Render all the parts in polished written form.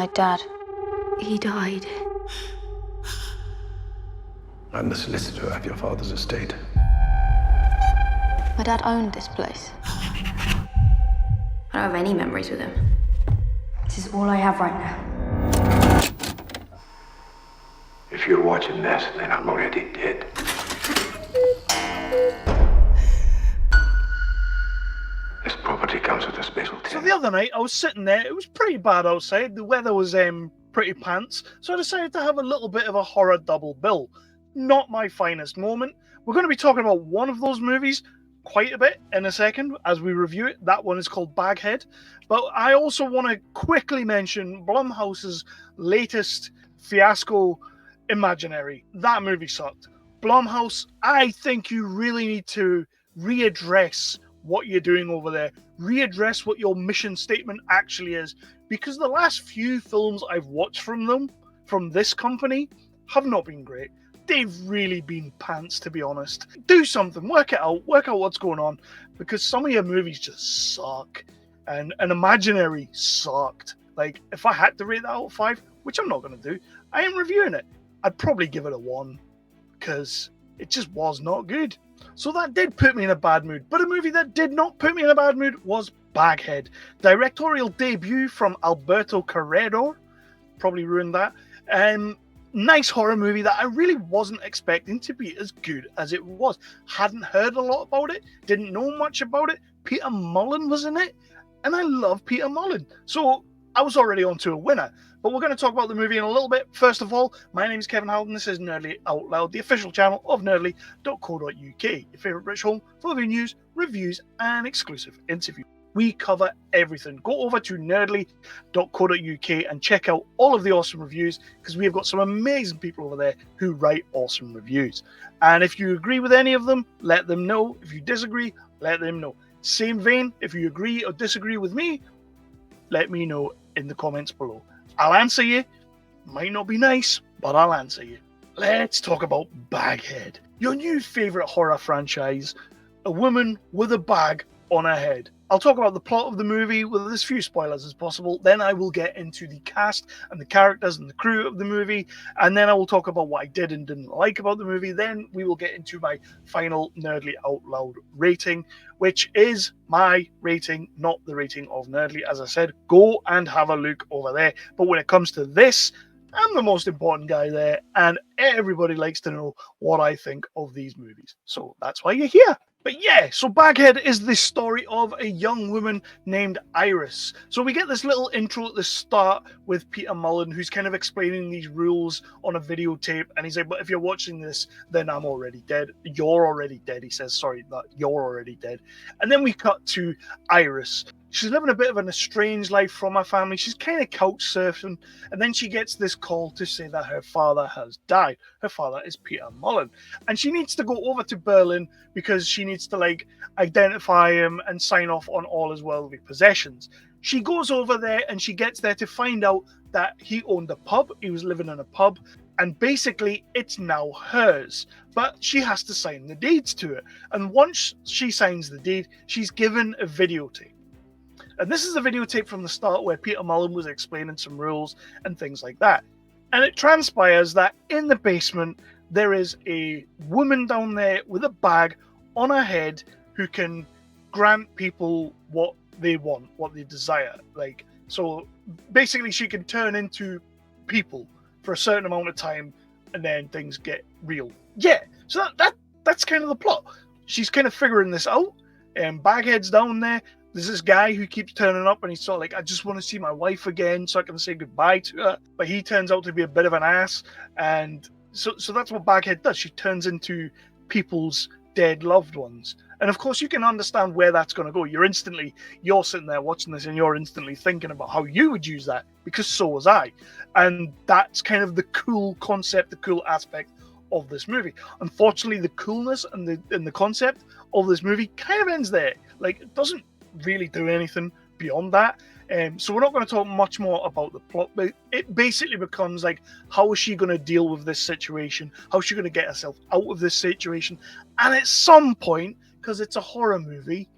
my dad. He died. I'm the solicitor of your father's estate. My dad owned this place. I don't have any memories with him. This is all I have right now. If you're watching this, then I'm already dead. This property comes with a special tenant. So the other night, I was sitting there. It was pretty bad outside. The weather was pretty pants. So I decided to have a little bit of a horror double bill. Not my finest moment. We're going to be talking about one of those movies quite a bit in a second as we review it. That one is called Baghead. But I also want to quickly mention Blumhouse's latest fiasco, Imaginary. That movie sucked. Blumhouse, I think you really need to readdress what you're doing over there. Readdress what your mission statement actually is. Because the last few films I've watched from them, from this company, have not been great. They've really been pants, to be honest. Do something, work out what's going on, because some of your movies just suck, and Imaginary sucked. Like, if I had to rate that out of 5, which I'm not going to do, I am reviewing it, I'd probably give it a 1, because it just was not good. So that did put me in a bad mood, but a movie that did not put me in a bad mood was Baghead. Directorial debut from Alberto Corredor, probably ruined that. Nice horror movie that I really wasn't expecting to be as good as it was. Hadn't heard a lot about it, didn't know much about it. Peter Mullan was in it, and I love Peter Mullan. So I was already onto a winner. But we're going to talk about the movie in a little bit. First of all, my name is Kevin Howden. This is Nerdly Out Loud, the official channel of nerdly.co.uk, your favourite British home for the news, reviews, and exclusive interviews. We cover everything. Go over to nerdly.co.uk and check out all of the awesome reviews, because we have got some amazing people over there who write awesome reviews. And if you agree with any of them, let them know. If you disagree, let them know. Same vein, if you agree or disagree with me, let me know in the comments below. I'll answer you. Might not be nice, but I'll answer you. Let's talk about Baghead, your new favourite horror franchise. A woman with a bag on her head. I'll talk about the plot of the movie with as few spoilers as possible. Then I will get into the cast and the characters and the crew of the movie. And then I will talk about what I did and didn't like about the movie. Then we will get into my final Nerdly Out Loud rating, which is my rating, not the rating of Nerdly. As I said, go and have a look over there. But when it comes to this, I'm the most important guy there, and everybody likes to know what I think of these movies. So that's why you're here. But yeah, so Baghead is the story of a young woman named Iris. So we get this little intro at the start with Peter Mullan, who's kind of explaining these rules on a videotape. And he's like, but if you're watching this, then I'm already dead. You're already dead, he says. Sorry, that you're already dead. And then we cut to Iris. She's living a bit of an estranged life from her family. She's kind of couch surfing. And then she gets this call to say that her father has died. Her father is Peter Mullan. And she needs to go over to Berlin because she needs to identify him and sign off on all his worldly possessions. She goes over there and she gets there to find out that he owned a pub. He was living in a pub. And basically, it's now hers. But she has to sign the deeds to it. And once she signs the deed, she's given a videotape. And this is a videotape from the start where Peter Mullan was explaining some rules and things like that. And it transpires that in the basement, there is a woman down there with a bag on her head who can grant people what they want, what they desire. So basically she can turn into people for a certain amount of time and then things get real. Yeah, so that's kind of the plot. She's kind of figuring this out, and Baghead's down there. There's this guy who keeps turning up and he's sort of like, I just want to see my wife again so I can say goodbye to her. But he turns out to be a bit of an ass. And so that's what Baghead does. She turns into people's dead loved ones. And of course, you can understand where that's going to go. You're sitting there watching this and you're instantly thinking about how you would use that, because so was I. And that's kind of the cool concept, the cool aspect of this movie. Unfortunately, the coolness and the concept of this movie kind of ends there. It doesn't really do anything beyond that. So we're not going to talk much more about the plot, but it basically becomes how is she going to deal with this situation? How is she going to get herself out of this situation? And at some point, because it's a horror movie,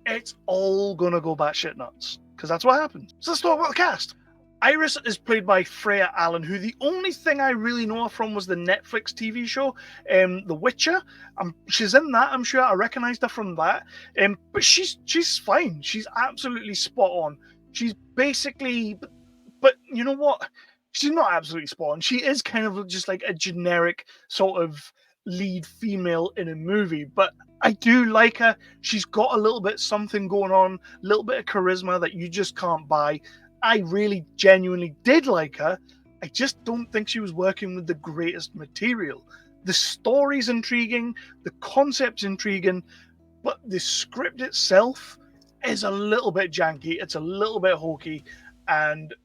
it's all going to go batshit nuts, because that's what happens. So let's talk about the cast. Iris is played by Freya Allan, who the only thing I really know her from was the Netflix TV show, The Witcher. She's in that, I'm sure. I recognised her from that. But she's fine. She's absolutely spot on. She's basically... But you know what? She's not absolutely spot on. She is kind of just like a generic sort of lead female in a movie. But I do like her. She's got a little bit something going on, a little bit of charisma that you just can't buy. I really genuinely did like her. I just don't think she was working with the greatest material. The story's intriguing, the concept's intriguing, but the script itself is a little bit janky. It's a little bit hokey, and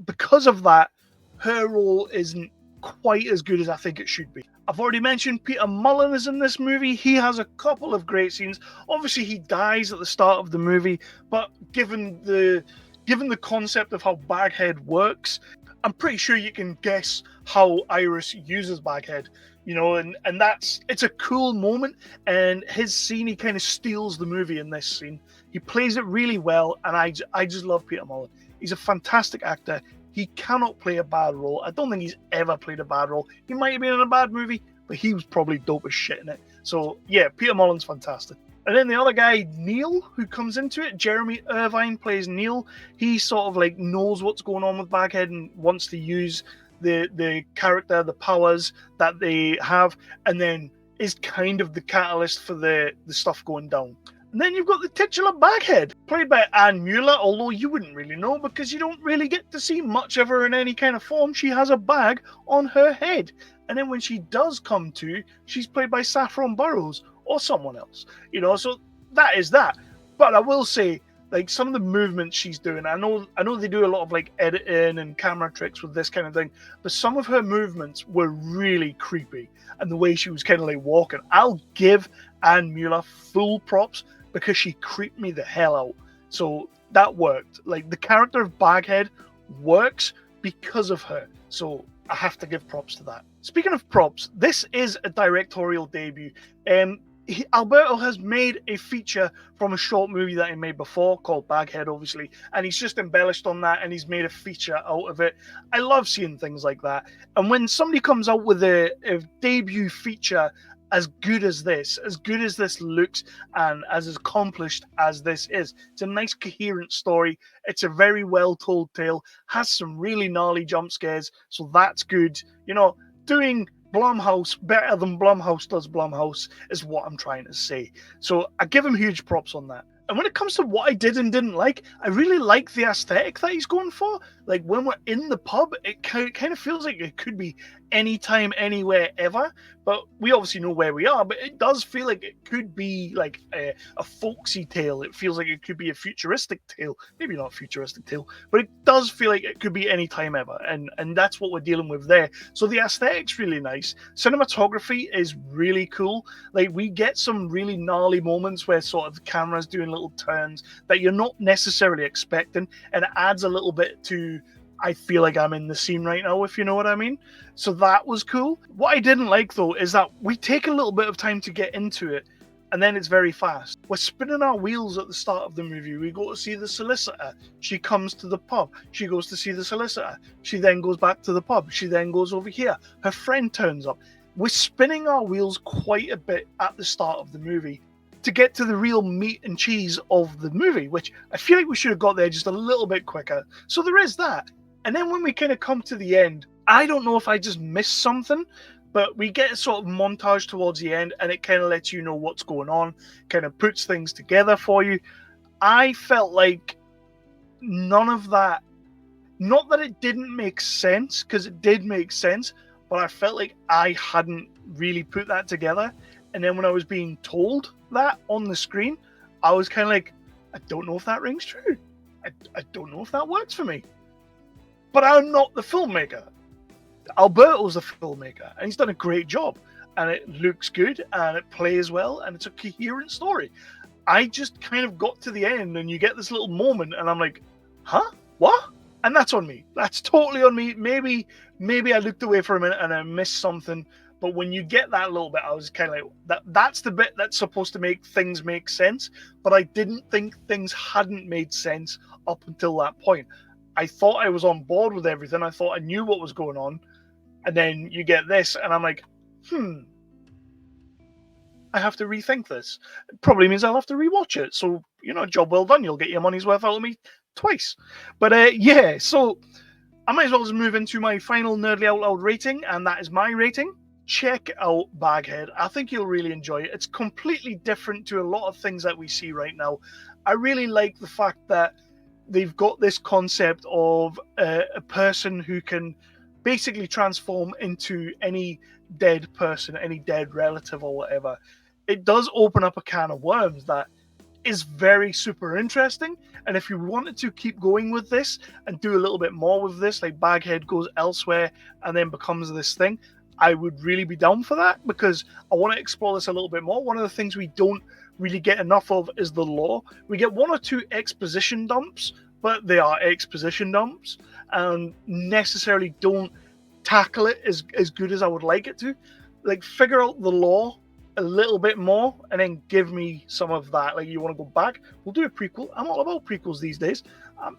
because of that, her role isn't quite as good as I think it should be. I've already mentioned Peter Mullan is in this movie. He has a couple of great scenes. Obviously, he dies at the start of the movie, but given the concept of how Baghead works, I'm pretty sure you can guess how Iris uses Baghead, you know, and it's a cool moment, and his scene, he kind of steals the movie in this scene. He plays it really well, and I just love Peter Mullan. He's a fantastic actor. He cannot play a bad role. I don't think he's ever played a bad role. He might have been in a bad movie, but he was probably dope as shit in it. So yeah, Peter Mullan's fantastic. And then the other guy, Neil, who comes into it, Jeremy Irvine plays Neil. He sort of like knows what's going on with Baghead and wants to use the character, the powers that they have, and then is kind of the catalyst for the stuff going down. And then you've got the titular Baghead, played by Anne Mueller, although you wouldn't really know because you don't really get to see much of her in any kind of form. She has a bag on her head. And then when she does come to, she's played by Saffron Burrows or someone else. You know, so that is that. But I will say, like, some of the movements she's doing, I know they do a lot of like editing and camera tricks with this kind of thing, but some of her movements were really creepy. And the way she was kind of like walking, I'll give Anne Mueller full props because she creeped me the hell out. So that worked. Like, the character of Baghead works because of her. So I have to give props to that. Speaking of props, this is a directorial debut. Alberto has made a feature from a short movie that he made before called Baghead, obviously, and he's just embellished on that and he's made a feature out of it. I love seeing things like that. And when somebody comes out with a debut feature as good as this looks and as accomplished as this is, it's a nice coherent story. It's a very well told tale, has some really gnarly jump scares, so that's good. You know, doing Blumhouse better than Blumhouse does Blumhouse is what I'm trying to say. So I give him huge props on that. And when it comes to what I did and didn't like, I really like the aesthetic that he's going for. Like, when we're in the pub, it kind of feels like it could be anytime, anywhere, ever. But we obviously know where we are, but it does feel like it could be like a folksy tale. It feels like it could be a futuristic tale. Maybe not a futuristic tale, but it does feel like it could be any time ever. And that's what we're dealing with there. So the aesthetic's really nice. Cinematography is really cool. Like, we get some really gnarly moments where sort of the camera's doing little turns that you're not necessarily expecting, and it adds a little bit to, I feel like I'm in the scene right now, if you know what I mean. So that was cool. What I didn't like, though, is that we take a little bit of time to get into it, and then it's very fast. We're spinning our wheels at the start of the movie. We go to see the solicitor. She comes to the pub. She goes to see the solicitor. She then goes back to the pub. She then goes over here. Her friend turns up. We're spinning our wheels quite a bit at the start of the movie to get to the real meat and cheese of the movie, which I feel like we should have got there just a little bit quicker. So there is that. And then when we kind of come to the end, I don't know if I just missed something, but we get a sort of montage towards the end, and it kind of lets you know what's going on, kind of puts things together for you. I felt like none of that, not that it didn't make sense, because it did make sense, but I felt like I hadn't really put that together. And then when I was being told that on the screen, I was kind of like, I don't know if that rings true. I don't know if that works for me. But I'm not the filmmaker. Alberto's the filmmaker, and he's done a great job. And it looks good, and it plays well, and it's a coherent story. I just kind of got to the end, and you get this little moment, and I'm like, huh? What? And that's on me. That's totally on me. Maybe I looked away for a minute and I missed something. But when you get that little bit, I was kind of like, that's the bit that's supposed to make things make sense. But I didn't think things hadn't made sense up until that point. I thought I was on board with everything. I thought I knew what was going on. And then you get this, and I'm like, I have to rethink this. It probably means I'll have to rewatch it. So, job well done. You'll get your money's worth out of me twice. But yeah, so I might as well just move into my final Nerdly Out Loud rating, and that is my rating. Check out Baghead. I think you'll really enjoy it. It's completely different to a lot of things that we see right now. I really like the fact that they've got this concept of a person who can basically transform into any dead person, any dead relative or whatever. It does open up a can of worms that is very super interesting. And if you wanted to keep going with this and do a little bit more with this, like Baghead goes elsewhere and then becomes this thing, I would really be down for that, because I want to explore this a little bit more. One of the things we don't really get enough of is the lore. We get one or two exposition dumps, but they are exposition dumps and necessarily don't tackle it as good as I would like it to. Like, figure out the lore a little bit more and then give me some of that. Like, you want to go back, we'll do a prequel. I'm all about prequels these days.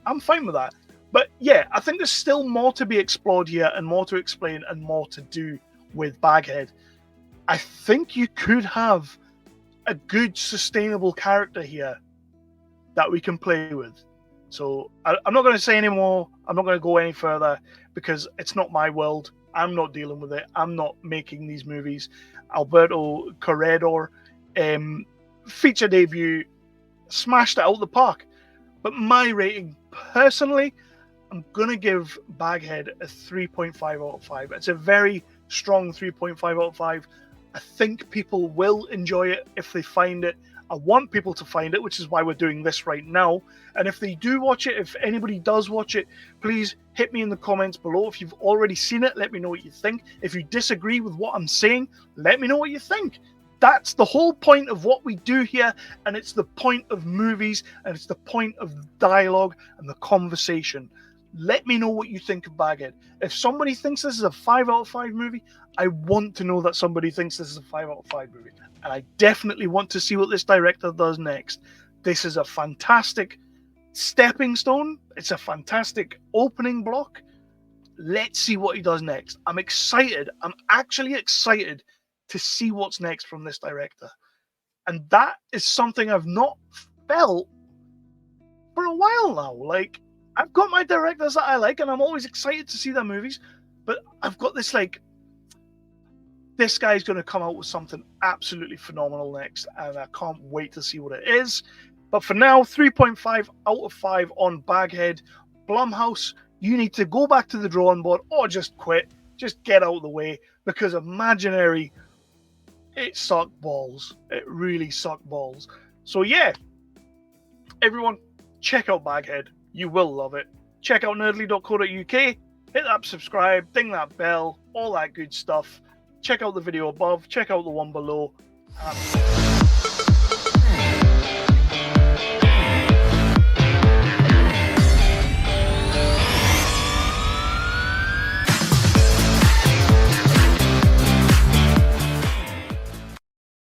I'm fine with that. But yeah, I think there's still more to be explored here and more to explain and more to do with Baghead. I think you could have a good sustainable character here that we can play with. So I'm not going to say any more. I'm not going to go any further because it's not my world. I'm not dealing with it. I'm not making these movies. Alberto Corredor, feature debut, smashed it out of the park. But my rating, personally, I'm going to give Baghead a 3.5 out of 5. It's a very strong 3.5 out of 5. I think people will enjoy it if they find it. I want people to find it, which is why we're doing this right now. And if they do watch it, if anybody does watch it, please hit me in the comments below. If you've already seen it, let me know what you think. If you disagree with what I'm saying, let me know what you think. That's the whole point of what we do here, and it's the point of movies, and it's the point of dialogue and the conversation. Let me know what you think of Baghead. If somebody thinks this is a 5 out of 5 movie, I want to know that somebody thinks this is a 5 out of 5 movie. And I definitely want to see what this director does next. This is a fantastic stepping stone. It's a fantastic opening block. Let's see what he does next. I'm excited. I'm actually excited to see what's next from this director. And that is something I've not felt for a while now. Like, I've got my directors that I like, and I'm always excited to see their movies, but I've got this, like, this guy's going to come out with something absolutely phenomenal next, and I can't wait to see what it is. But for now, 3.5 out of 5 on Baghead. Blumhouse, you need to go back to the drawing board or just quit. Just get out of the way, because Imaginary, it sucked balls. It really sucked balls. So yeah, everyone, check out Baghead. You will love it. Check out nerdly.co.uk. Hit that subscribe, ding that bell, all that good stuff. Check out the video above. Check out the one below.